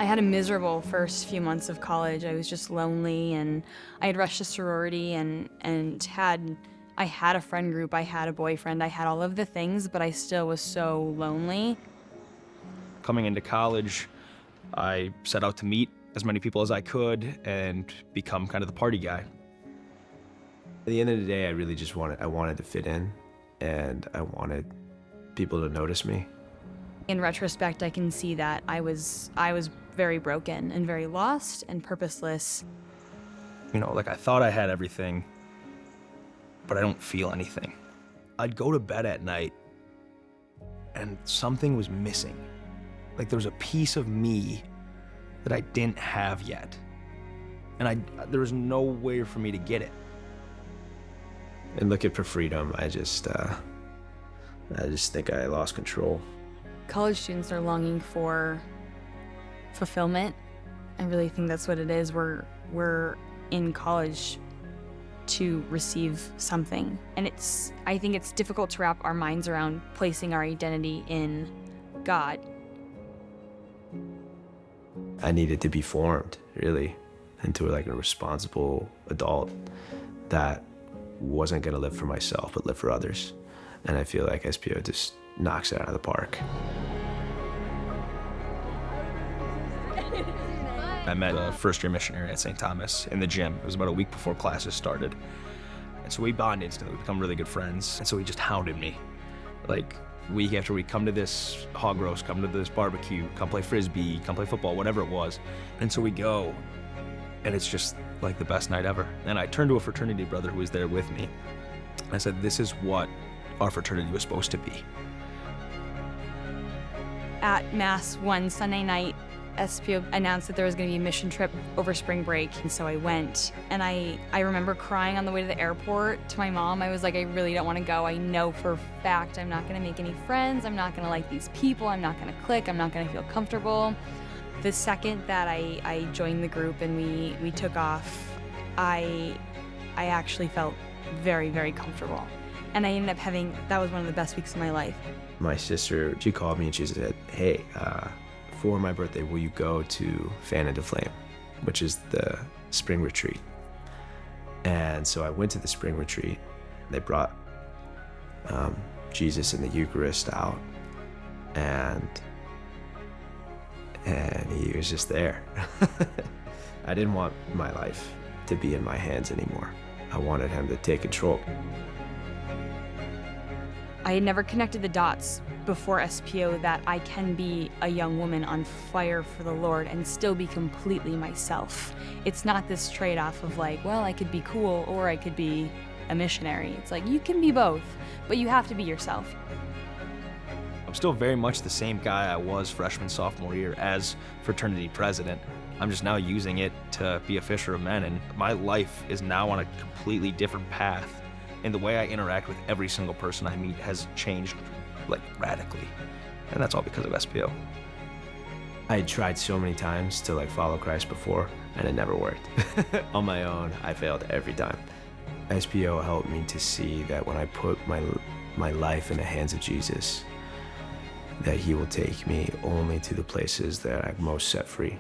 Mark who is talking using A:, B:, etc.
A: I had a miserable first few months of college. I was just lonely, and I had rushed to sorority and I had a friend group, I had a boyfriend, I had all of the things, but I still was so lonely.
B: Coming into college, I set out to meet as many people as I could and become kind of the party guy.
C: At the end of the day, I really just wanted to fit in, and I wanted people to notice me.
A: In retrospect, I can see that I was very broken and very lost and purposeless.
B: You know, like I thought I had everything, but I don't feel anything. I'd go to bed at night and something was missing. Like there was a piece of me that I didn't have yet. And there was no way for me to get it.
C: And looking for freedom, I just think I lost control.
A: College students are longing for fulfillment. I really think that's what it is. We're in college to receive something. And I think it's difficult to wrap our minds around placing our identity in God.
C: I needed to be formed, really, into like a responsible adult that wasn't gonna live for myself, but live for others. And I feel like SPO just knocks it out of the park.
B: I met a first-year missionary at St. Thomas in the gym. It was about a week before classes started. And so we bonded instantly, we become really good friends. And so he just hounded me. Like, week after week, come to this hog roast, come to this barbecue, come play Frisbee, come play football, whatever it was. And so we go, and it's just like the best night ever. And I turned to a fraternity brother who was there with me. I said, this is what our fraternity was supposed to be.
A: At Mass one Sunday night, SPO announced that there was going to be a mission trip over spring break, and so I went. And I remember crying on the way to the airport to my mom. I was like, I really don't want to go. I know for a fact I'm not going to make any friends. I'm not going to like these people. I'm not going to click. I'm not going to feel comfortable. The second that I joined the group and we took off, I actually felt very, very comfortable. And I ended up that was one of the best weeks of my life.
C: My sister, she called me and she said, hey, for my birthday, will you go to Fan into Flame, which is the spring retreat? And so I went to the spring retreat. They brought Jesus and the Eucharist out, and he was just there. I didn't want my life to be in my hands anymore. I wanted him to take control.
A: I had never connected the dots before SPO that I can be a young woman on fire for the Lord and still be completely myself. It's not this trade-off of like, well, I could be cool or I could be a missionary. It's like, you can be both, but you have to be yourself.
B: I'm still very much the same guy I was freshman, sophomore year as fraternity president. I'm just now using it to be a fisher of men, and my life is now on a completely different path. And the way I interact with every single person I meet has changed, like, radically. And that's all because of SPO.
C: I had tried so many times to like follow Christ before, and it never worked. On my own, I failed every time. SPO helped me to see that when I put my life in the hands of Jesus, that he will take me only to the places that I'm most set free.